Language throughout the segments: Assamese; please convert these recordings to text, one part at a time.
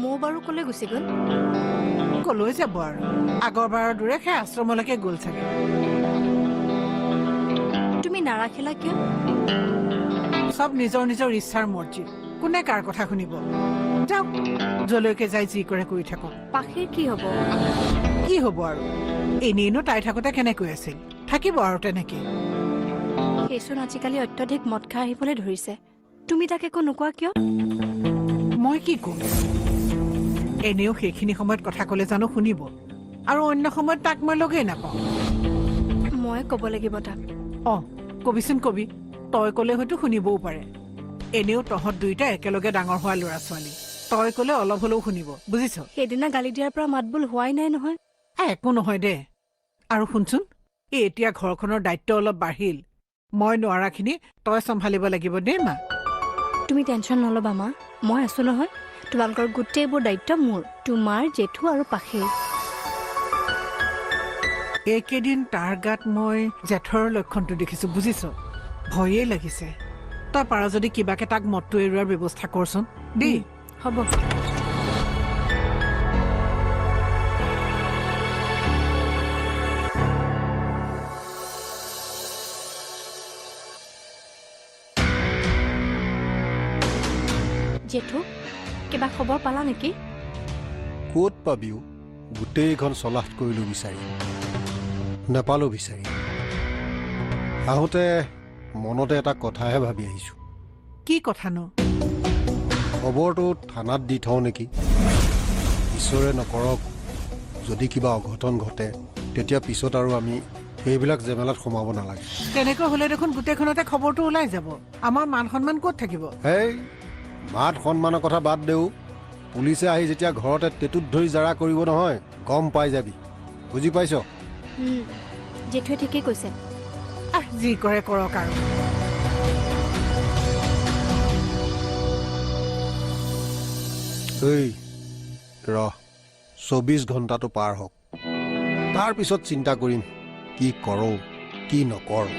মৌ বাৰু কলৈ গুচি গ'ল? কলৈ যাব আৰু আগৰবাৰৰ দৰে সেই আশ্ৰমলৈকে গ'ল চাগে। তুমি নাৰাখিলা কিয়? চব নিজৰ নিজৰ ইচ্ছাৰ মৰ্জি, কোনে কাৰ কথা শুনিব। যাওক, যলৈকে যাই যি কৰে কৰি থাকক। পাখিৰ কি হ'ব? কি হব আৰু এনেইনো তাই থাকোতে কেনেকৈ আছিল, থাকিব আৰু তেনেকে। সেইচোন আজিকালি অত্যধিক মদ খাই আহিবলৈ ধৰিছে। তুমি তাক একো নোকোৱা কিয়? মই কি কম, এনেও সেইখিনি সময়ত কথা কলে জানো শুনিব, আৰু অন্য সময়ত তাক মই লগেই নাপাওঁ। মই ক'ব লাগিব তাক। কবিচোন কবি, তই কলে হয়তো শুনিবও পাৰে। এনেও তহঁত দুইটা একেলগে ডাঙৰ হোৱা ল'ৰা ছোৱালী, তই কলে অলপ হলেও শুনিব, বুজিছ? সেইদিনা গালি দিয়াৰ পৰা মাতবোল হোৱাই নাই নহয়। একো নহয় দে। আৰু শুনচোন, এতিয়া ঘৰখনৰ দায়িত্ব অলপ বাঢ়িল, মই নোৱাৰাখিনি তই চম্ভালিব লাগিব দেই মা। তুমি টেনশ্যন নল'বা মা, মই আছো নহয়। তোমালোকৰ গোটেইবোৰ দায়িত্ব মোৰ, তোমাৰ, জেঠু আৰু পাখিৰ। এইকেইদিন তাৰ গাত মই জেঠৰ লক্ষণটো দেখিছো, বুজিছ? ভয়েই লাগিছে। তই পাৰ যদি কিবাকে তাক মদটো এৰুৱাৰ ব্যৱস্থা কৰচোন দেই। হ'ব। জেঠু, কিবা খবৰ পালা নেকি? ক'ত পাবিও, গোটেইখন চলাহ কৰিলোঁ বিচাৰি, নাপালোঁ বিচাৰি। আহোঁতে মনতে এটা কথাহে ভাবি আহিছোঁ। কি কথানো? খবৰটো থানাত দি থওঁ নেকি? ঈশ্বৰে নকৰক যদি কিবা অঘটন ঘটে, তেতিয়া পিছত আৰু আমি সেইবিলাক জেমেলাত সোমাব নালাগে। তেনেকৈ হলে দেখোন গোটেইখনতে খবৰটো ওলাই যাব, আমাৰ মান সন্মান ক'ত থাকিব? এই মাত সন্মানৰ কথা বাদ দেও, পুলিচে আহি যেতিয়া ঘৰতে টেটুত ধৰি জাৰা কৰিব নহয়, গম পাই যাবি, বুজি পাইছ? জেঠুৱে ঠিকেই কৈছে। যি কৰে কৰক আৰু। এই ৰহ, 24 ঘণ্টাটো পাৰ হওক, তাৰ পিছত চিন্তা কৰিম কি কৰোঁ কি নকৰোঁ।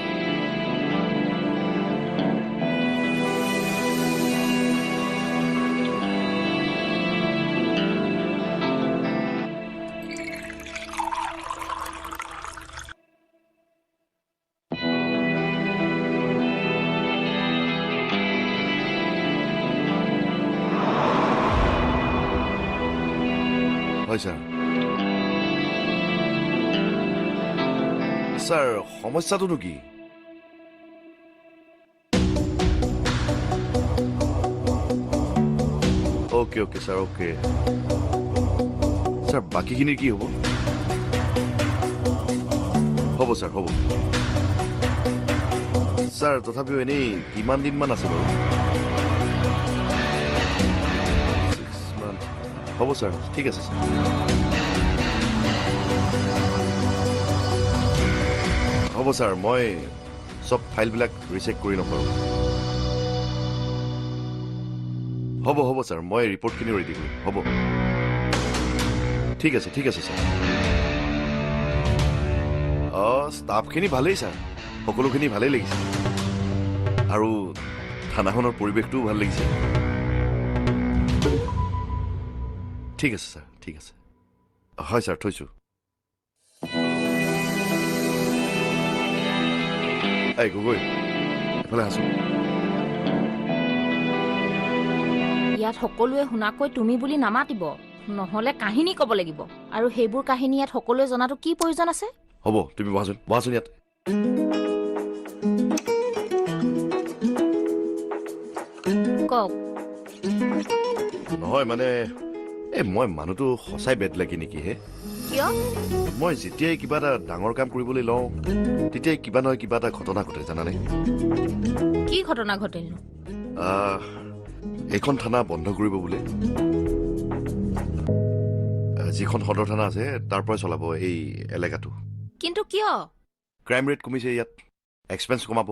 হয় ছাৰ। ছাৰ, সমস্যাটোনো কি? Okay sir, okay. ছাৰ, বাকীখিনিৰ কি হ'ব? হ'ব ছাৰ, হ'ব। ছাৰ, তথাপিও এনেই কিমান দিনমান আছে বাৰু? 6 months। হ'ব ছাৰ, ঠিক আছে ছাৰ। হ'ব ছাৰ, মই চব ফাইলবিলাক ৰিচেক কৰি ল'ম বাৰু। হ'ব ছাৰ, মই ৰিপৰ্টখিনি ৰেডি কৰিম। হ'ব, ঠিক আছে ছাৰ। ষ্টাফখিনি ভালেই ছাৰ, সকলোখিনি ভালেই লাগিছে, আৰু থানাখনৰ পৰিৱেশটোও ভাল লাগিছে। ঠিক আছে ছাৰ, ঠিক আছে। হয় ছাৰ, থৈছোঁ। এই গগৈ, এফালে আছোঁ। ইয়াত সকলোৱে শুনাকৈ তুমি বুলি নামাতিব, নহ'লে কাহিনী ক'ব লাগিব, আৰু সেইবোৰ কাহিনী ইয়াত সকলোৱে জনাটো কি প্ৰয়োজন আছে? হ'ব, তুমি বহাচোন ইয়াত। কওক। নহয় মানে, মই মানুহটো সঁচাই বেড লাগি নেকি হে? কিয়? মই যেতিয়াই কিবা এটা ডাঙৰ কাম কৰিবলৈ লওঁ, তেতিয়াই কিবা নহয় কিবা এটা ঘটনা ঘটে, জানানে? কি ঘটনা ঘটিলনো? এইখন থানা বন্ধ কৰিব বোলে। যিখন সদৰ থানা আছে তাৰ পৰাই চলাব এই এলেকাটো। কিন্তু কিয়? ক্ৰাইম ৰেট কমিছে ইয়াত, এক্সপেন্স কমাব।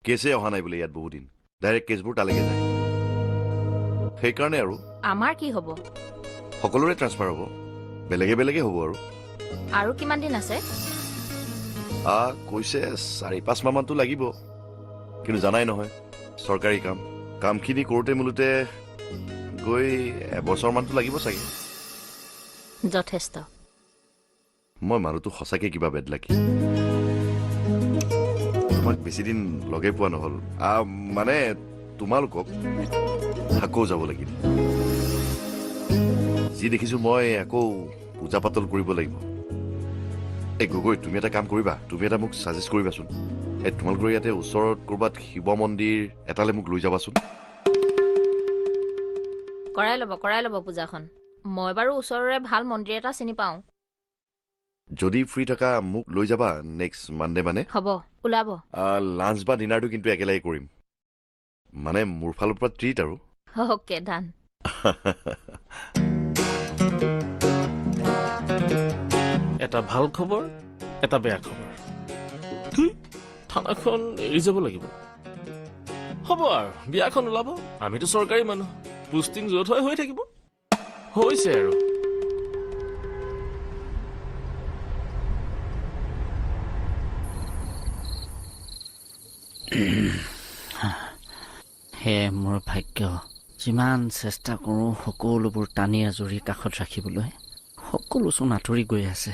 কেছেই অহা নাই বোলে ইয়াত বহুদিন, ডাইৰেক্ট কেছবোৰ তালৈকে যায়। সেইকাৰণে আৰু আমাৰ কি হ'ব? সকলোৰে ট্ৰান্সফাৰ হ'ব, বেলেগে বেলেগে হ'ব আৰু। আৰু কিমান দিন আছে? কৈছে 4-5 মাহমানতো লাগিব, কিন্তু জানাই নহয় চৰকাৰী কামখিনি কৰোঁতে মেলোতে গৈ এবছৰমানতো লাগিব চাগে। যথেষ্ট। মই মানুহটো সঁচাকৈ কিবা বেড লাগি। তোমাক বেছিদিন লগে পোৱা নহ'ল, মানে তোমালোকক আকৌ যাব লাগিল। যি দেখিছোঁ মই আকৌ পূজা পাতল কৰিব লাগিব। এই গগৈ, তুমি এটা কাম কৰিবা, তুমি এটা মোক ছাজেষ্ট কৰিবাচোন। এই তোমালোকৰ ইয়াতে ওচৰত ক'ৰবাত শিৱ মন্দিৰ এটালৈ মোক লৈ যাবাচোন। কৰাই ল'ব পূজাখন। মই বাৰু ওচৰৰে ভাল মন্দিৰ এটা চিনি পাওঁ। যদি ফ্ৰী থকা মোক লৈ যাবা নেক্সট মানডে মানে। হ'ব, ওলাব। লাঞ্চ বা ডিনাৰটো কিন্তু একেলগে কৰিম, মানে মোৰ ফালৰ পৰা ট্ৰিট আৰু। অ'কে, ডান। এটা ভাল খবৰ, এটা বেয়া খবৰ। থানাখন এৰি যাব লাগিব। হ'ব আৰু বিয়াখন ওলাব। আমিতো চৰকাৰী মানুহ, পোষ্টিং য'ত হয় হৈ থাকিব। হৈছে আৰু। সেয়ে মোৰ ভাগ্য। যিমান চেষ্টা কৰোঁ সকলোবোৰ টানি আজৰি কাষত ৰাখিবলৈ, সকলোচোন আঁতৰি গৈ আছে।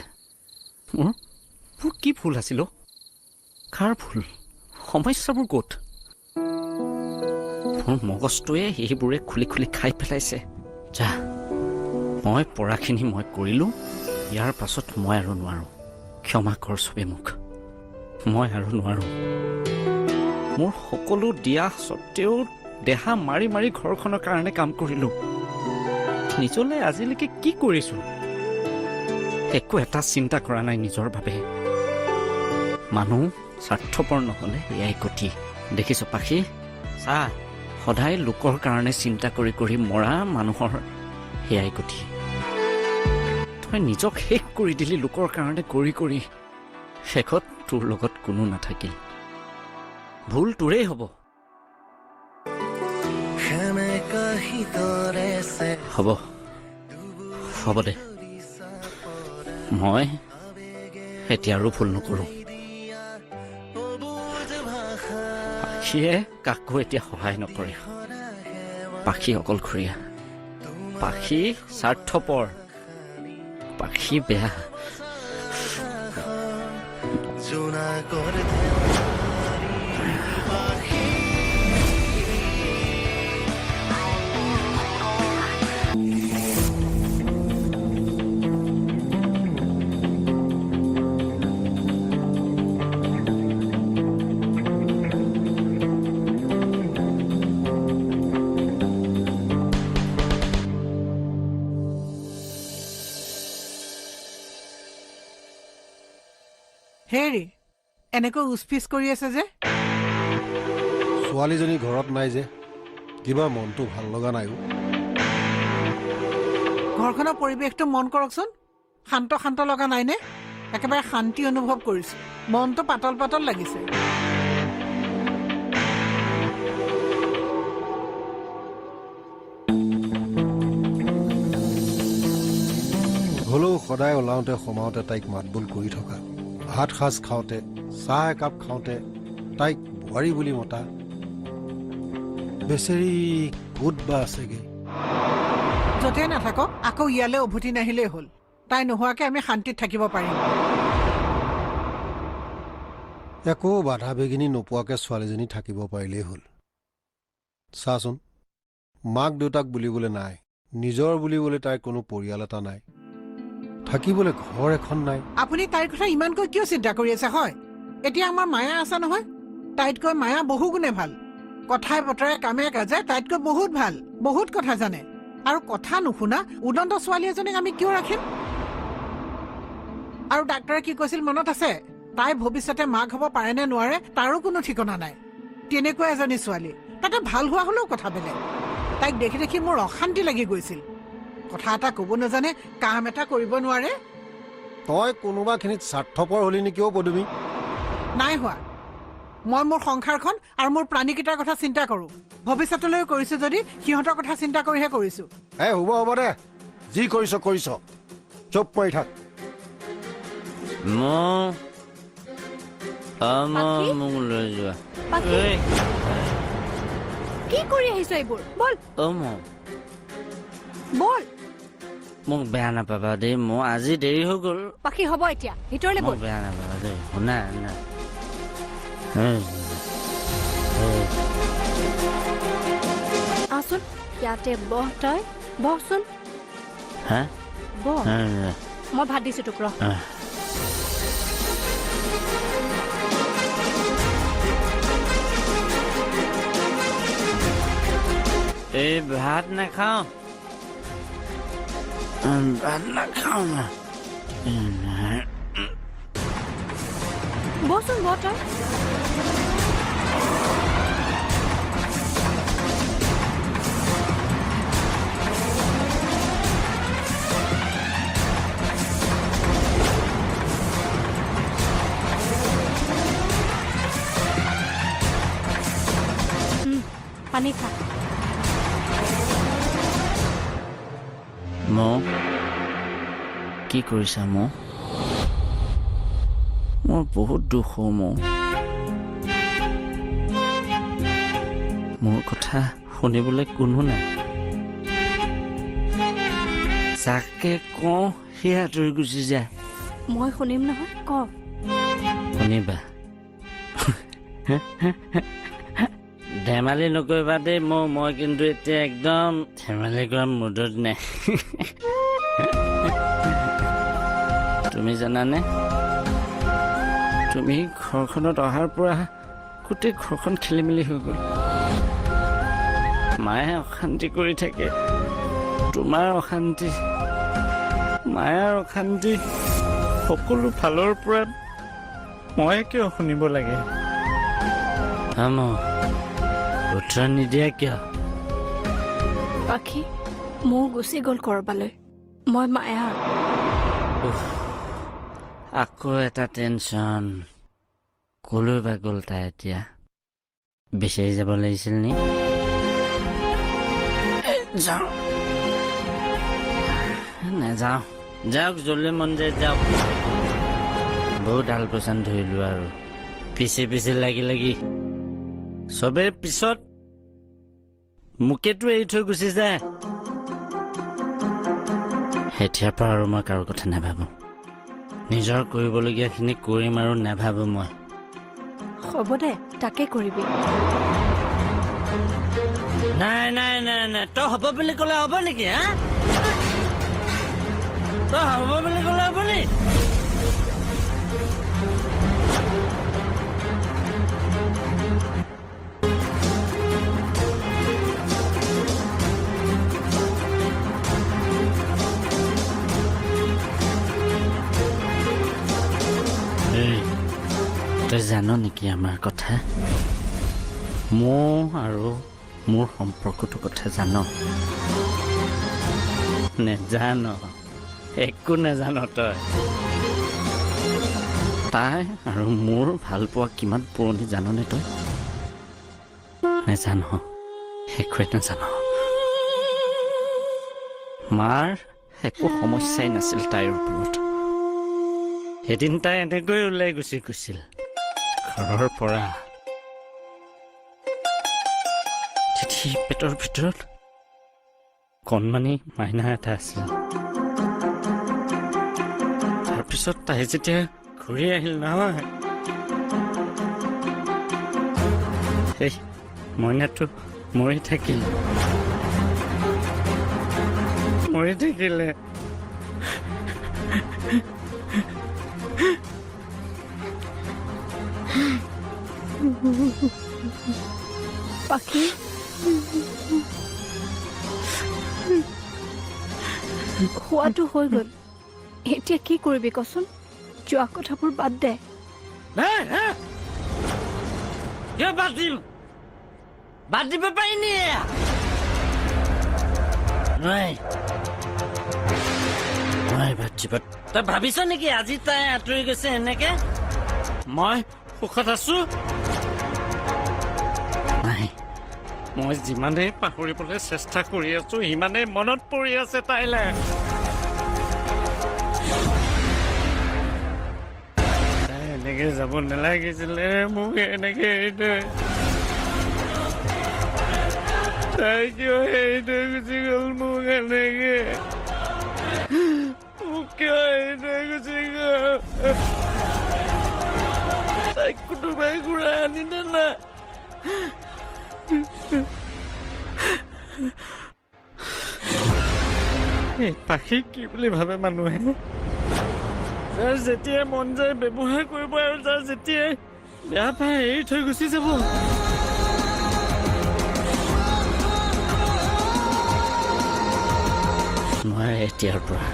মোৰ কি ভুল আছিল? কাৰ ভুল? সমস্যাবোৰ ক'ত? মোৰ মগজটোৱে সেইবোৰে খুলি খুলি খাই পেলাইছে। যা, মই পৰাখিনি মই কৰিলোঁ। ইয়াৰ পাছত মই আৰু নোৱাৰোঁ। ক্ষমা কৰ চবে মোক, মই আৰু নোৱাৰোঁ। মোৰ সকলো দিয়া স্বত্তেও দেহা মাৰি মাৰি ঘৰখনৰ কাৰণে কাম কৰিলোঁ। নিজলৈ আজিলৈকে কি কৰিছোঁ? একো এটা চিন্তা কৰা নাই নিজৰ বাবে। মানুহ স্বাৰ্থপৰ নহ'লে এয়াই গতি। দেখিছ পাখি, চা, সদায় লোকৰ কাৰণে চিন্তা কৰি কৰি মৰা মানুহৰ সেয়াই গতি। তই নিজক শেষ কৰি দিলি লোকৰ কাৰণে কৰি কৰি। শেষত তোৰ লগত কোনো নাথাকিল। ভুল তোৰেই হ'ব। হ'ব দে, মই এতিয়া আৰু ভুল নকৰোঁ। পাখীয়ে কাকো এতিয়া সহায় নকৰে। পাখী অকলশৰীয়া, পাখী স্বাৰ্থপৰ, পাখী বেয়া। হেৰি, এনেকৈ উচপিচ কৰি আছে যে? ছোৱালীজনী ঘৰত নাই যে, কিবা মনটো ভাল লগা নাই। ঘৰখনৰ পৰিৱেশটো মন কৰকচোন। শান্ত শান্ত লগা নাইনে? একেবাৰে শান্তি অনুভৱ কৰিছোঁ। মনটো পাতল পাতল লাগিছে। হ'লেও সদায় ওলাওঁতে সোমাওঁতে তাইক মাতবোল কৰি থকা, ভাত সাজ খাওঁতে, চাহ একাপ খাওঁতে তাইক বোৱাৰী বুলি মতা, বেচেৰি ক'ত বা আছেগে। য'তে নাথাকক আকৌ ইয়ালৈ উভতি নাহিলেই হ'ল। তাই নোহোৱাকৈ আমি শান্তিত থাকিব পাৰিম। একো বাধা বিঘিনি নোপোৱাকৈ ছোৱালীজনী থাকিব পাৰিলেই হ'ল। চাচোন, মাক দেউতাক বুলিবলৈ নাই, নিজৰ বুলিবলৈ তাইৰ কোনো পৰিয়াল এটা নাই, থাকিবলৈ ঘৰ এখন নাই। আপুনি তাইৰ কথা ইমানকৈ কিয় চিন্তা কৰি আছে? হয়, এতিয়া আমাৰ মায়া আছে নহয়। তাইতকৈ মায়া বহু গুণে ভাল। কথাই বতৰাই কামে কাজে তাইতকৈ বহুত ভাল, বহুত কথা জানে। আৰু কথা নুশুনা উদন্ত ছোৱালী এজনীক আমি কিয় ৰাখিম? আৰু ডাক্তৰে কি কৈছিল মনত আছে? তাই ভৱিষ্যতে মাক হ'ব পাৰে নে নোৱাৰে তাৰো কোনো ঠিকনা নাই। তেনেকুৱা এজনী ছোৱালী, তাতে ভাল হোৱা হ'লেও কথা বেলেগ। তাইক দেখি দেখি মোৰ অশান্তি লাগি গৈছিল। কথা এটা ক'ব নাজানে, কাম এটা কৰিব নোৱাৰে। তই কোনোবাখিনিত স্বাৰ্থপৰ হলি নেকি অ' পদুমী? নাই হোৱা। মই মোৰ সংসাৰখন আৰু মোৰ প্ৰাণীকেইটাৰ কথা চিন্তা কৰোঁ। ভৱিষ্যতলৈ কৰিছোঁ যদি সিহঁতৰ কথা চিন্তা কৰিহে কৰিছোঁ। হ'ব দে, যি কৰিছ কৰিছ, চুপ কৰি থাক। মোক লৈ যোৱা। পাখি, কি কৰি আহিছ এইবোৰ? বল। বল মোক বেয়া নাপাবা দেই মোৰ আজি দেৰি হৈ গ'ল পাখি হ'ব এতিয়া ভিতৰলৈ মোক বল বেয়া নাপাবা দেই শুনা শুনা আহচোন ইয়াতে বহ তই বহচোন হা বহ মই ভাত দিছোঁ তোক ৰ এই ভাত নাখাওঁ ভাত নাখাওঁ না বহচোন বহ তই পানী খা মোক কি কৰিছা মোক মোৰ বহুত দুখ হ মোৰ কথা শুনিবলৈ কোনো নাই যাকে কওঁ সি আঁতৰি গুচি যায় মই শুনিম নহয় ক শুনিবা ধেমালি নকৰিবা দেই মই কিন্তু এতিয়া একদম ধেমালি কৰা মুডত নাই তুমি জানানে তুমি ঘৰখনত অহাৰ পৰা গোটেই ঘৰখন খেলি মেলি হৈ গ'ল মায়ে অশান্তি কৰি থাকে তোমাৰ অশান্তি মায়াৰ অশান্তি সকলো ফালৰ পৰা মই কিয় শুনিব লাগে উত্তৰ নিদিয়া কিয় পাখি মোৰ গুচি গ'ল কৰবালৈ মই মায়া আকৌ এটা টেনচন কলৈ বা গ'ল তাই এতিয়া বিচাৰি যাব লাগিছিল নি যাওঁ নাযাওঁ যাওক জল্দি মন যায় যাওক বহুত আলপৈচান ধৰিলো আৰু পিছে পিছে লাগি লাগি চবে পিছত মোকেতো এৰি থৈ গুচি যায় এতিয়াৰ পৰা আৰু মই কাৰো কথা নাভাবোঁ নিজৰ কৰিবলগীয়াখিনি কৰিম আৰু নাভাবোঁ মই হ'ব দে তাকে কৰিবি নাই নাই নাই নাই তই হ'ব বুলি ক'লে হ'ব নেকি হা তই হ'ব বুলি ক'লে হ'ব নি তই জান নেকি আমাৰ কথা মোৰ আৰু মোৰ সম্পৰ্কটোৰ কথা জান নেজান একো নেজান তই তাই আৰু মোৰ ভাল পোৱা কিমান পুৰণি জাননে তই নেজান একোৱে নেজান মাৰ একো সমস্যাই নাছিল তাইৰ ওপৰত এদিন তাই এনেকৈ ওলাই গুচি গৈছিল ঘৰৰ পৰা তেতিয়া পেটৰ ভিতৰত কণমানি মাইনা এটা আছিল তাৰপিছত তাই যেতিয়া ঘূৰি আহিল নহয় সেই মইনাটো মৰি থাকিলে পাখি খোৱাটো হৈ গ'ল এতিয়া কি কৰিবি কচোন যোৱা কথাবোৰ বাদ দে কিয় বাদ দিম বাদ দিব পাৰি নি বাদ দিব তই ভাবিছ নেকি আজি তাই আঁতৰি গৈছে এনেকে মই সুখত আছো নাই মই যিমানেই পাহৰিবলৈ চেষ্টা কৰি আছো সিমানেই মনত পৰি আছে তাইলৈ তাই এনেকে যাব নালাগিছিলে মোক এনেকে এৰি থৈ তাই কিয় এৰি থৈ গুচি গ'ল মোক এনেকে মোক কিয় এৰি থৈ গুচি গ'ল তাইক কোনোবাই ঘূৰাই আনিলে না এই পাখি কি বুলি ভাবে মানুহে যাৰ যেতিয়াই মন যায় ব্যৱহাৰ কৰিব আৰু যাৰ যেতিয়াই বেয়া পায় এৰি থৈ গুচি যাব নোৱাৰে এতিয়াৰ পৰা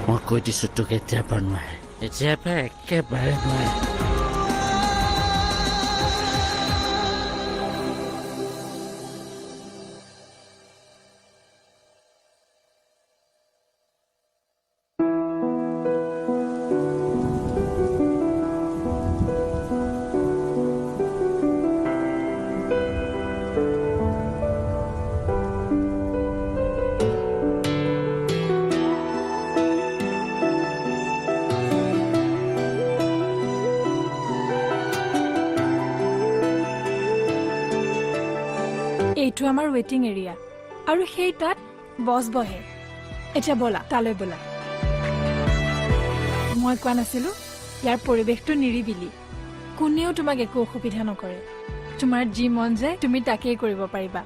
মই কৈ দিছোঁ তোক এতিয়াৰ পৰা নোৱাৰে এতিয়াৰ পৰা একেবাৰে নোৱাৰে এইটো আমাৰ ৱেটিং এৰিয়া আৰু সেই তাত বছ বহে এতিয়া ব'লা তালৈ ব'লা মই কোৱা নাছিলো ইয়াৰ পৰিৱেশটো নিৰিবিলি কোনেও তোমাক একো অসুবিধা নকৰে তোমাৰ যি মন যায় তুমি তাকেই কৰিব পাৰিবা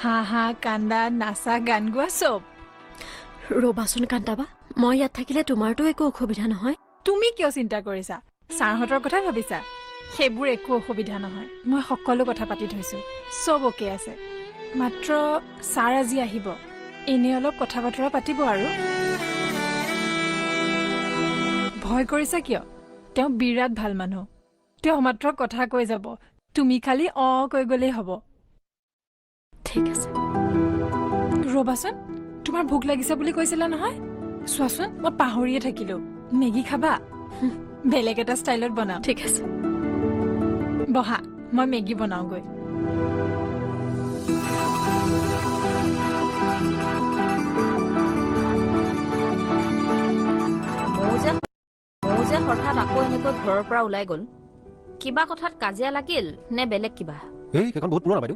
হাঁহা কান্দা নাচা গান গোৱা চব ৰ'বাচোন কান্তাবা মই ইয়াত থাকিলে তোমাৰতো একো অসুবিধা নহয় তুমি কিয় চিন্তা কৰিছা ছাৰহঁতৰ কথা ভাবিছা সেইবোৰ একো অসুবিধা নহয় মই সকলো কথা পাতি থৈছো চব অ'কে আছে মাত্ৰ ছাৰ আজি আহিব এনে অলপ কথা বতৰা পাতিব আৰু ভয় কৰিছা কিয় তেওঁ বিৰাট ভাল মানুহ তেওঁ মাত্ৰ কথা কৈ যাব তুমি খালি কৈ গ'লেই হ'ব ঠিক আছে ৰ'বাচোন তোমাৰ ভোক লাগিছে বুলি কৈছিলা নহয় চোৱাচোন মই পাহৰিয়ে থাকিলো মেগী খাবা বেলেগ এটা ষ্টাইলত বনাম ঠিক আছে বহা মই মেগী বনাওঁগৈ মোৰ যে হঠাৎ আকৌ এনেকৈ ঘৰৰ পৰা ওলাই গ'ল কিবা কথাত কাজিয়া লাগিল নে বেলেগ কিবা এই সেইখন বহুত পুৰণা বাইদেউ